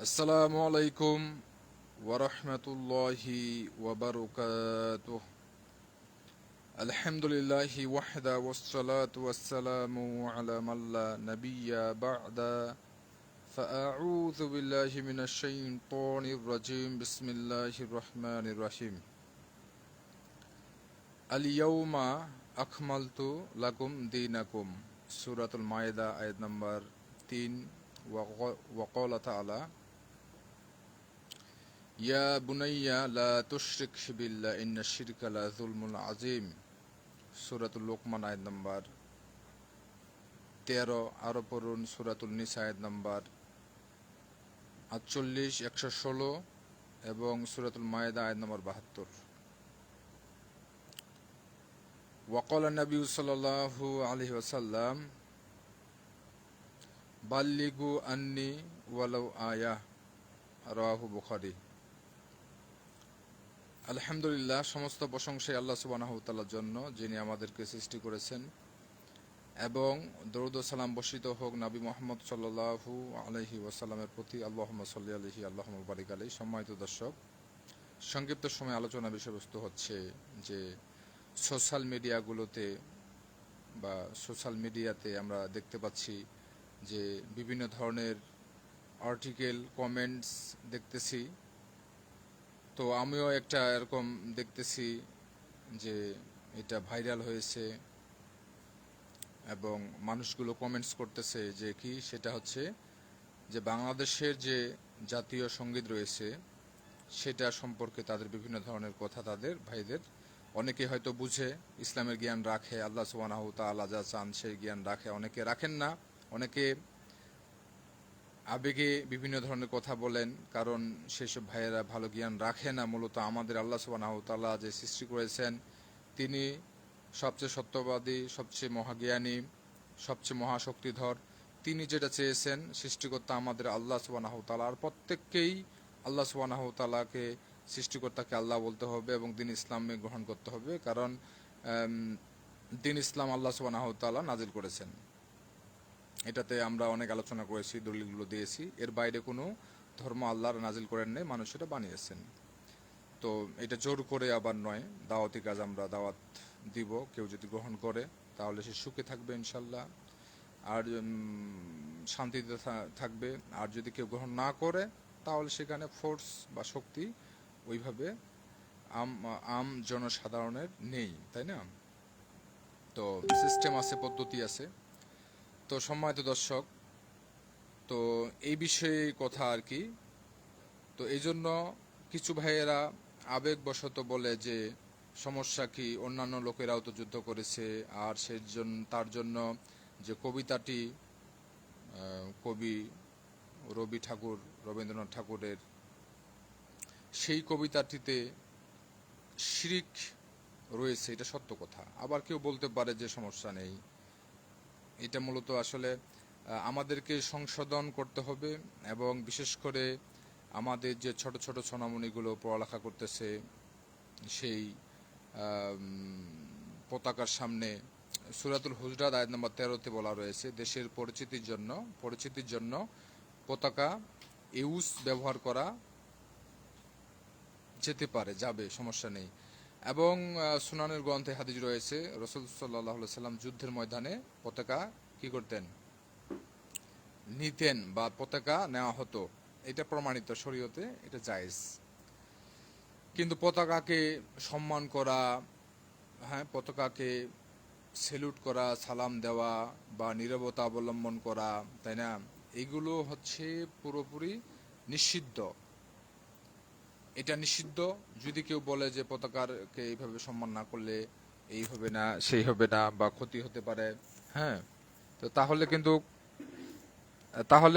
আসসালামু আলাইকুম ওয়ারহমতুল্লাহি ওয়াবারাকাতুহ। আলহামদুলিল্লাহি ওয়াহদা ওয়াসসালাতু ওয়াসসালামু আলা মাল্লা নাবিয়্যা বা'দা ফাআউযু বিল্লাহি মিনাশ শাইতানির রাজীম। বিসমিল্লাহির রহমানির রহিম। আল ইয়াউমা আকমালতু লাকুম দীনাকুম। সূরাতুল মায়েদা আয়াত নাম্বার 3। ওয়া ক্বালা তাআলা ইয়া বুনাইয়া লা তুশরিক বিল্লাহ ইন্নাশ শিরকা লা যুলমুন আযীম। সূরাতুল লোকমান আয়াত নাম্বার 13। আরো পড়ুন সূরাতুল নিসা আয়াত নাম্বার 48, 116 এবং সূরাতুল মায়েদা আয়াত নাম্বার 72। ওয়াকালা নবী সাল্লাল্লাহু আলাইহি ওয়াসাল্লাম বাল্লিগু আন্নি ওয়ালাউ আয়াহ। রাওয়াহু বুখারী। আলহামদুলিল্লাহ, সমস্ত প্রশংসাই আল্লাহ সুবহানাহু ওয়া তাআলার জন্য, যিনি আমাদেরকে সৃষ্টি করেছেন, এবং দরুদ ও সালাম বর্ষিত হোক নবী মুহাম্মদ সাল্লাল্লাহু আলাইহি ওয়াসাল্লামের প্রতি। আল্লাহুম্মা সাল্লি আলাইহি আল্লাহুম্মা বারিক আলাইহি। সম্মানিত দর্শক, সংক্ষিপ্ত সময় আলোচনা বিষয়বস্তু হচ্ছে যে সোশ্যাল মিডিয়াগুলোতে বা সোশ্যাল মিডিয়াতে আমরা দেখতে পাচ্ছি যে বিভিন্ন ধরনের আর্টিকেল, কমেন্টস দেখতেছি। তো আমিও একটা এরকম দেখতেছি যে এটা ভাইরাল হয়েছে এবং মানুষগুলো কমেন্টস করতেছে যে কি, সেটা হচ্ছে যে বাংলাদেশের যে জাতীয় সঙ্গীত রয়েছে সেটা সম্পর্কে তাদের বিভিন্ন ধরনের কথা, তাদের ভাইদের অনেকে হয়তো বুঝে, ইসলামের জ্ঞান রাখে, আল্লাহ সুবহানাহু ওয়া তাআলা যা চান সেই জ্ঞান রাখে, অনেকে রাখেন না, অনেকে আবেগে বিভিন্ন ধরনের কথা বলেন, কারণ সেসব ভাইয়েরা ভালো জ্ঞান রাখে না। মূলত আমাদের আল্লাহ সুবহানাহু ওয়া তাআলা যে সৃষ্টি করেছেন, তিনি সবচেয়ে সত্যবাদী, সবচেয়ে মহাজ্ঞানী, সবচেয়ে মহাশক্তিধর। তিনি যেটা চেয়েছেন, সৃষ্টিকর্তা আমাদের আল্লাহ সুবহানাহু ওয়া তাআলা, আর প্রত্যেককেই আল্লাহ সুবহানাহু ওয়া তাআলাকে, সৃষ্টিকর্তাকে আল্লাহ বলতে হবে এবং দিন ইসলামে গ্রহণ করতে হবে, কারণ দিন ইসলাম আল্লাহ সুবহানাহু ওয়া তাআলা নাজিল করেছেন। এটাতে আমরা অনেক আলোচনা করেছি, দলিলগুলো দিয়েছি। এর বাইরে কোনো ধর্ম আল্লাহর নাজিল করেন নেই, মানুষ এটা বানিয়েছেন। তো এটা জোর করে আবার নয়, দাওয়াতি কাজ আমরা দাওয়াত দিব, কেউ যদি গ্রহণ করে তাহলে সে সুখে থাকবে ইনশাল্লাহ, আর শান্তিতে থাকবে। আর যদি কেউ গ্রহণ না করে তাহলে সেখানে ফোর্স বা শক্তি ওইভাবে আম জনসাধারণের নেই, তাই না? তো সিস্টেম আছে, পদ্ধতি আছে। তো সম্মানিত দর্শক, তো এই বিষয়ে কথা আর কি। তো এই জন্য কিছু ভাইয়েরা আবেগবশত বলে যে সমস্যা কি, অন্যান্য লোকেরাও তো যুদ্ধ করেছে, আর তার জন্য যে কবিতাটি কবি রবি ঠাকুর, রবীন্দ্রনাথ ঠাকুরের, সেই কবিতাটিতে শিরিক রয়েছে, এটা সত্য কথা। আবার কেউ বলতে পারে যে সমস্যা নেই। এটা মূলত আসলে আমাদেরকে সংশোধন করতে হবে, এবং বিশেষ করে আমাদের যে ছোট ছোট সোনামণিগুলো পড়ালেখা করতেছে, সেই পতাকার সামনে সূরাতুল হুজরাত আয়াত নম্বর 13-তে বলা রয়েছে, দেশের পরিচিতির জন্য পতাকা ইউজ ব্যবহার করা যেতে পারে, যাবে, সমস্যা নেই। এবং সুনানের গ্রন্থে হাদিস রয়েছে, রাসূল সাল্লাল্লাহু আলাইহি সাল্লাম যুদ্ধের ময়দানে পতাকা কি করতেন, নিতেন, বা পতাকা নেওয়া হতো। এটা প্রমাণিত, শরীয়তে এটা জায়েজ। কিন্তু পতাকাকে সম্মান করা, হ্যাঁ, পতাকাকে সেলুট করা, সালাম দেওয়া বা নীরবতা অবলম্বন করা, তাই না, এইগুলো হচ্ছে পুরোপুরি নিষিদ্ধ। এটা নিষিদ্ধ। যদি কেউ বলে যে পতাকাকে এইভাবে সম্মান না করলে এই হবে না, সেই হবে না, বা ক্ষতি হতে পারে, হ্যাঁ, তো তাহলে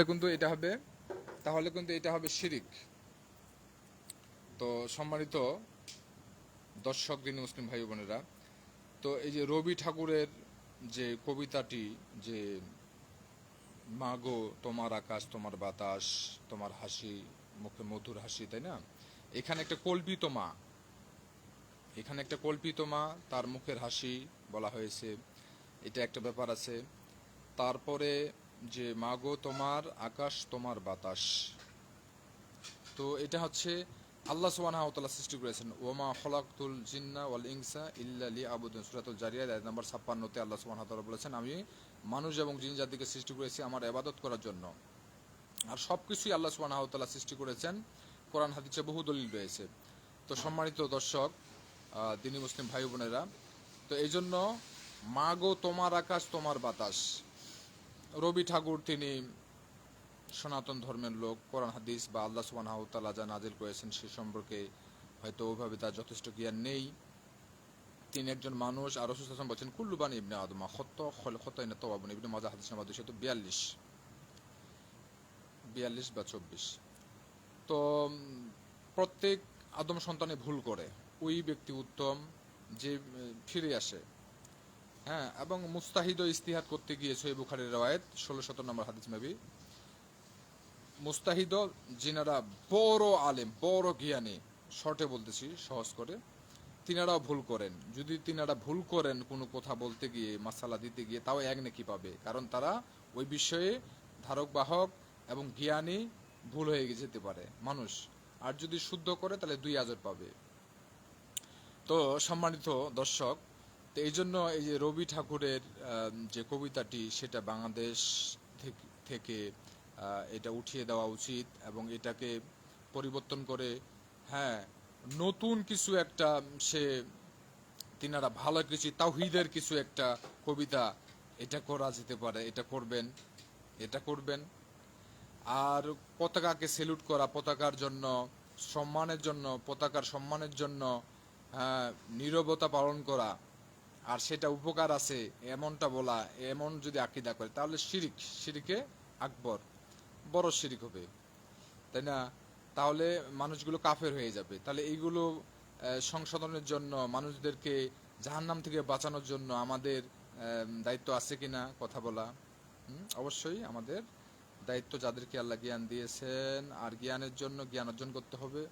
কিন্তু এটা হবে শিরিক। তো সম্মানিত দর্শক, দিনী মুসলিম ভাই বোনেরা, তো এই যে রবি ঠাকুরের যে কবিতাটি, যে মাগো তোমার আকাশ, তোমার বাতাস, তোমার হাসি, মুখে মধুর হাসি, তাই না, এখানে একটা কল্পিত মা, তার মুখের হাসি বলা হয়েছে, এটা একটা ব্যাপার আছে। তারপরে যে মাগো তোমার আকাশ, তোমার বাতাস, তো এটা হচ্ছে আল্লাহ সুবহানাহু ওয়া তাআলা সৃষ্টি করেছেন, ওমা খলাকতুল জিন্না ওয়াল ইনসা ইল্লা লিয়াবুদুন, সূরাতুল জারিয়াত আয়াত নাম্বার 56 আল্লাহ সুবহানাহু ওয়া তাআলা বলেছেন, আমি মানুষ এবং জিন জাতিকে সৃষ্টি করেছি আমার ইবাদত করার জন্য। আর সবকিছুই আল্লাহ সুবহানাহু ওয়া তাআলা সৃষ্টি করেছেন, কোরআন হাদিসে বহু দলিল রয়েছে। তো সম্মানিত দর্শক, দিনী মুসলিম ভাই বোনেরা, তো এই জন্য মা গো তোমার আকাশ তোমার বাতাস, রবি ঠাকুর তিনি সনাতন ধর্মের লোক, কোরআন হাদিস বা আল্লাহ সুবহানাহু ওয়া তাআলা যা নাজিল করেছেন সে সম্পর্কে হয়তো ওইভাবে তার যথেষ্ট জ্ঞান নেই। তিনি একজন মানুষ, আর রাসূল সাল্লাল্লাহু আলাইহি ওয়াসাল্লাম বলেছেন কুল্লু বানি ইবনে আদম খতাইন তাওয়াবুন, ইবনে মাজাহ হাদিস নাম্বার 242 বা 24। তো প্রত্যেক আদম সন্তানে ভুল করে, ওই ব্যক্তি উত্তম যে ফিরে আসে। হ্যাঁ, এবং মুস্তাহিদ ও ইস্তিহাদ করতে গিয়ে সহিহ বুখারীর রওয়ায়াত 1617 নম্বর হাদিস মেবি, মুস্তাহিদ যিনারা বড় আলেম বড় জ্ঞানী, শর্টে বলতেছি সহজ করে, তিনারাও ভুল করেন। যদি তিনারা ভুল করেন কোনো কথা বলতে গিয়ে, মাসালা দিতে গিয়ে, তাও এক নেকি পাবে, কারণ তারা ওই বিষয়ে ধারক বাহক এবং জ্ঞানী ভুল হয়ে যেতে পারে মানুষ। আর যদি শুদ্ধ করে তাহলে 2 আজর পাবে। তো সম্মানিত দর্শক, তো এই জন্য এই যে রবি ঠাকুরের যে কবিতাটি, সেটা বাংলাদেশ থেকে এটা উঠিয়ে দেওয়া উচিত এবং এটাকে পরিবর্তন করে, হ্যাঁ, নতুন কিছু একটা সে তিনারা ভালো কিছু তাওহীদের কিছু একটা কবিতা এটা করা যেতে পারে, এটা করবেন, এটা করবেন। আর পতাকাকে সেলুট করা, পতাকার জন্য সম্মানের জন্য, পতাকার সম্মানের জন্য নীরবতা পালন করা, আর সেটা উপকার আছে এমনটা বলা, এমন যদি আকীদা করে তাহলে শিরিকে আকবর, বড় শিরিক হবে, তাই না? তাহলে মানুষগুলো কাফের হয়ে যাবে। তাহলে এইগুলো সংশোধনের জন্য, মানুষদেরকে জাহান্নাম থেকে বাঁচানোর জন্য আমাদের দায়িত্ব আছে কিনা কথা বলা। অবশ্যই আমাদের দায়িত্ব, যাদেরকে আল্লাহ জ্ঞান দিয়েছেন। আর জ্ঞানের জন্য জ্ঞান অর্জন করতে হবে,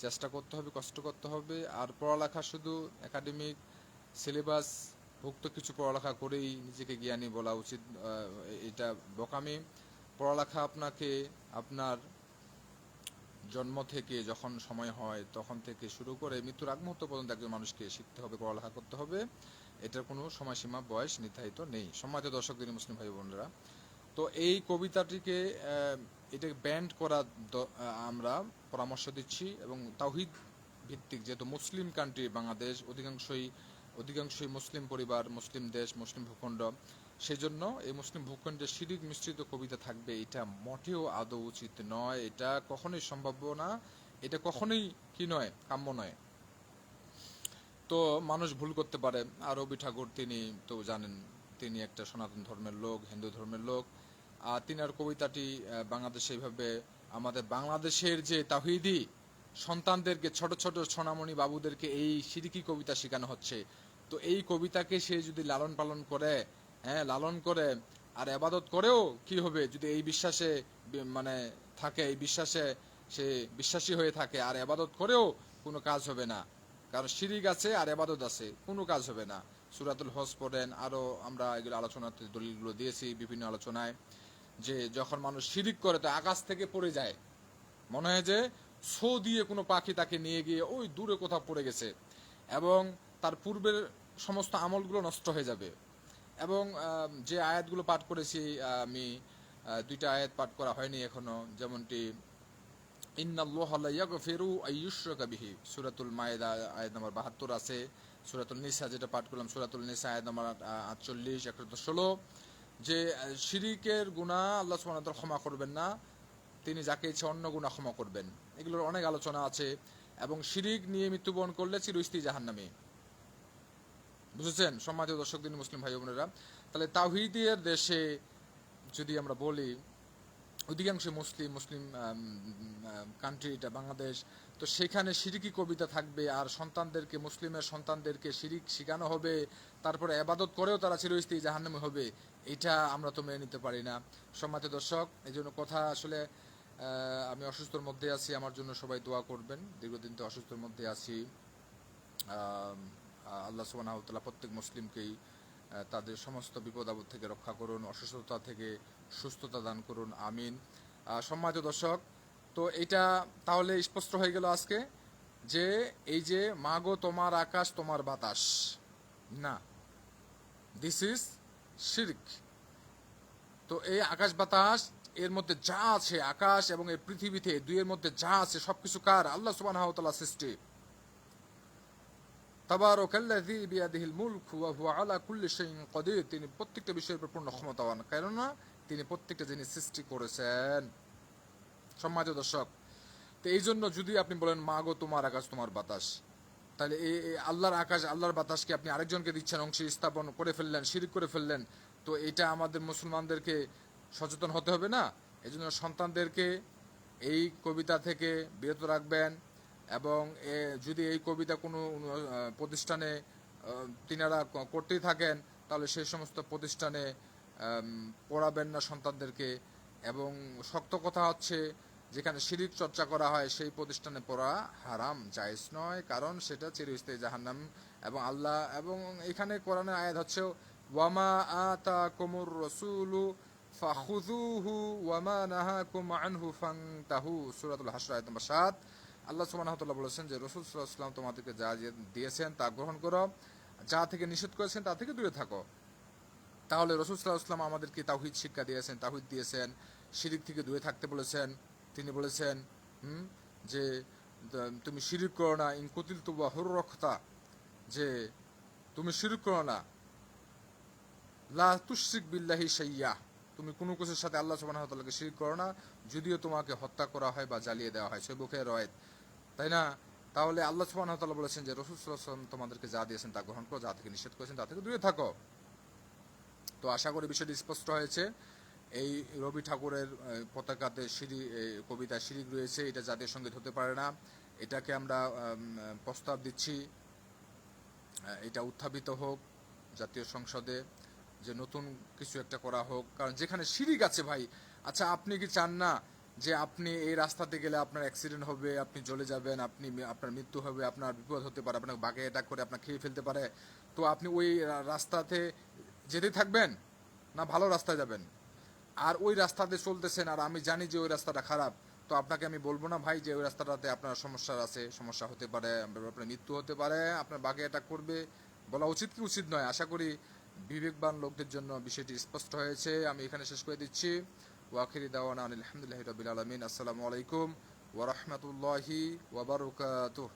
চেষ্টা করতে হবে, কষ্ট করতে হবে। আর পড়ালেখা শুধু একাডেমিক সিলেবাস ভুক্ত কিছু পড়ালেখা করেই নিজেকে জ্ঞানী বলা উচিত, এটা বোকামি। পড়ালেখা আপনাকে আপনার জন্ম থেকে যখন সময় হয় তখন থেকে শুরু করে মৃত্যুর আগ মুহূর্ত পর্যন্ত একজন মানুষকে শিখতে হবে, পড়ালেখা করতে হবে। এটার কোনো সময়সীমা, বয়স নির্ধারিত নেই। সম্মানিত দর্শক, দিনী মুসলিম ভাই বোনেরা, তো এই কবিতাটিকে এটাকে ব্যান্ড করা আমরা পরামর্শ দিচ্ছি। এবং তাওহীদ ভিত্তিক, যেহেতু মুসলিম কান্ট্রি বাংলাদেশ, অধিকাংশই মুসলিম পরিবার, মুসলিম দেশ, মুসলিম ভূখণ্ড, সেই জন্য এই মুসলিম ভূখণ্ডে শিরিক মিশ্রিত কবিতা থাকবে, এটা মোটেও আদৌ উচিত নয়, এটা কখনোই সম্ভাব্য না, এটা কখনোই কি নয়, কাম্য নয়। তো মানুষ ভুল করতে পারে। আর রবি ঠাকুর তিনি তো জানেন, তিনি একটা সনাতন ধর্মের লোক, হিন্দু ধর্মের লোক। আর তিনার কবিতাটি বাংলাদেশে এইভাবে আমাদের বাংলাদেশের যে তাওহীদি সন্তানদেরকে, ছোট ছোট সোনামণি বাবুদেরকে এই শিরকি কবিতা শেখানো হচ্ছে। তো এই কবিতাকে সে যদি লালন পালন করে, হ্যাঁ, লালন করে আর ইবাদত করেও কি হবে, যদি এই বিশ্বাসে মানে থাকে, এই বিশ্বাসে সে বিশ্বাসী হয়ে থাকে আর ইবাদত করেও কোনো কাজ হবে না, কারণ শিরিক আছে আর ইবাদত আছে, কোনো কাজ হবে না। সূরাতুল হজ পড়েন, আরো আমরা এগুলো আলোচনাতে দলিলগুলো দিয়েছি বিভিন্ন আলোচনায়, যে যখন মানুষ শিরিক করে তো আকাশ থেকে পড়ে যায়, মনে হয় যে ছো দিয়ে কোনো পাখি তাকে নিয়ে গিয়ে ওই দূরে কোথাও পড়ে গেছে, এবং তার পূর্বের সমস্ত আমলগুলো নষ্ট হয়ে যাবে। এবং যে আয়াতগুলো পাঠ করেছি আমি, 2টা আয়াত পাঠ করা হয়নি এখনো, যেমনটি ইন্নাল্লাহা লা ইয়াগফিরু আইয়ুশরাকা বিহি, সূরাতুল মায়েদা আয়াত নাম্বার 72 আছে। সূরাতুল নিসা যেটা পাঠ করলাম, সূরাতুল নিসা আয়াত নাম্বার 48, 116, যে শিরিকের গুনাহ আল্লাহ সুবহানাহু ওয়া তাআলা ক্ষমা করবেন না, তিনি যাকে ইচ্ছা অন্য গুনাহ ক্ষমা করবেন। এগুলোর অনেক আলোচনা আছে। এবং শিরিক নিয়ে মৃত্যুবরণ করলে চিরস্থায়ী জাহান্নামী। বুঝেছেন সম্মানিত দর্শক, দিনী মুসলিম ভাই বোনেরা? তাহলে তাওহীদের দেশে যদি আমরা বলি, অধিকাংশ মুসলিম কান্ট্রি এটা বাংলাদেশ, তো সেখানে শিরিকি কবিতা থাকবে আর সন্তানদেরকে, মুসলিমের সন্তানদেরকে শিরিক শেখানো হবে, তারপরে ইবাদত করেও তারা চিরস্থায়ী জাহান্নামী হবে, এটা আমরা তো মেনে নিতে পারি না। সম্মানিত দর্শক, এই জন্য কথা আসলে আমি অসুস্থর মধ্যে আছি, আমার জন্য সবাই দোয়া করবেন। দীর্ঘদিন তো অসুস্থর মধ্যে আছি। আল্লাহ সুবহানাহু ওয়া তাআলা প্রত্যেক মুসলিমকেই তাদের সমস্ত বিপদ আপদ থেকে রক্ষা করুন, অসুস্থতা থেকে সুস্থতা দান করুন, আমিন। সম্মানিত দর্শক, তো এটা তাহলে স্পষ্ট হয়ে গেল আজকে যে এই যে মাগো তোমার আকাশ তোমার বাতাস, না, দিস ইজ শিরক। তো এই আকাশ বাতাস এর মধ্যে যা আছে, আকাশ এবং এই পৃথিবীতে দুইয়ের মধ্যে যা আছে সবকিছু কার? আল্লাহ সুবহানাহু ওয়া তাআলার সৃষ্টি। তাবারাকাল্লাযী বিয়াদিহিল মুলকু ওয়া হুয়া আলা কুল্লি শাইইন কাদির। তিনি প্রত্যেকটা বিষয়ের উপর পূর্ণ ক্ষমতাবান, কেননা তিনি প্রত্যেকটা জিনিস সৃষ্টি করেছেন। সম্মানিত দর্শক, তো এই জন্য যদি আপনি বলেন মা গো তোমার আকাশ তোমার বাতাস, তাহলে এই আল্লাহর আকাশ আল্লাহর বাতাসকে আপনি আরেকজনকে দিচ্ছেন, অংশী স্থাপন করে ফেললেন, শিরক করে ফেললেন। তো এটা আমাদের মুসলমানদেরকে সচেতন হতে হবে না? এই জন্য সন্তানদেরকে এই কবিতা থেকে বিরত রাখবেন। এবং যদি এই কবিতা কোনো প্রতিষ্ঠানে তিনারা করতেই থাকেন, তাহলে সেই সমস্ত প্রতিষ্ঠানে পড়াবেন না সন্তানদেরকে। এবং শক্ত কথা হচ্ছে, যেখানে শিরিক চর্চা করা হয় সেই প্রতিষ্ঠানে পড়া হারাম, জায়েজ নয়, কারণ সেটা চিরস্থায়ী জাহান্নাম। এবং আল্লাহ এবং এখানে কোরআনের আয়াত হচ্ছে ওয়ামা আতাকুমুর রাসূলু ফাখুযুহু ওয়ামা নাহাকুম আনহু ফান্তাহু, সূরাতুল হাশর আয়াত নম্বর 7। আল্লাহ সুবহানাহু ওয়া তাআলা বলেছেন যে রাসূল সাল্লাল্লাহু আলাইহি ওয়াসাল্লাম তোমাদেরকে যা দিয়েছেন তা গ্রহণ করো, যা থেকে নিষেধ করেছেন তা থেকে দূরে থাকো। তাহলে রাসূল সাল্লাল্লাহু আলাইহি ওয়াসাল্লাম আমাদেরকে তাওহীদ শিক্ষা দিয়েছেন, তাওহীদ দিয়েছেন, শিরিক থেকে দূরে থাকতে বলেছেন। তিনি বলেছেন যে তুমি শিরিক করো না, ইন কুতিলতু ওয়া হুররাখতা, যে তুমি শিরিক করো না, লা তুশরিক বিল্লাহি শাইয়্যা, তুমি কোনো কিছুর সাথে আল্লাহ সুবহানাহু ওয়া তাআলাকে শিরিক করো না, যদিও তোমাকে হত্যা করা হয় বা জ্বালিয়ে দেওয়া হয়। সহিহ বুখারীর রওয়ায়াত, তাই না? তাহলে আল্লাহ সুবহানাহু ওয়া তাআলা বলেছেন যে রাসূল সাল্লাল্লাহু আলাইহি ওয়াসাল্লাম তোমাদেরকে যা দিয়েছেন তা গ্রহণ করো, যা থেকে নিষেধ করেছেন তা থেকে দূরে থাকো। তো আশা করি বিষয়টি স্পষ্ট হয়েছে। এই রবি ঠাকুরের পতাকাতে কবিতায় শিরিক রয়েছে, এটা জাতীয় সঙ্গীত হতে পারে না। এটাকে আমরা প্রস্তাব দিচ্ছি, এটা উত্থাপিত হোক জাতীয় সংসদে, যে নতুন কিছু একটা করা হোক। কারণ যেখানে শিরিক আছে ভাই, আচ্ছা আপনি কি চান না যে আপনি এই রাস্তাতে গেলে আপনার অ্যাক্সিডেন্ট হবে, আপনি জ্বলে যাবেন, আপনার মৃত্যু হবে, আপনার বিপদ হতে পারে, আপনাকে বাঘে অ্যাটাক করে আপনাকে খেয়ে ফেলতে পারে? তো আপনি ওই রাস্তাতে যেতে থাকবেন, না ভালো রাস্তায় যাবেন? আর ওই রাস্তাতে চলতেছেন, আর আমি জানি যে ওই রাস্তাটা খারাপ, তো আপনাকে আমি বলবো না ভাই যে ওই রাস্তাটাতে আপনার সমস্যা আছে, সমস্যা হতে পারে, আপনার মৃত্যু হতে পারে, আপনার বাঘে অ্যাটাক করবে? বলা উচিত কি উচিত নয়? আশা করি বিবেকবান লোকদের জন্য বিষয়টি স্পষ্ট হয়েছে। আমি এখানে শেষ করে দিচ্ছি। ওয়াখিরি দাওয়ানা আলহামদুলিল্লাহি রাব্বিল আলামিন। আসসালামু আলাইকুম ওয়া রাহমাতুল্লাহি ওয়া বারাকাতুহু।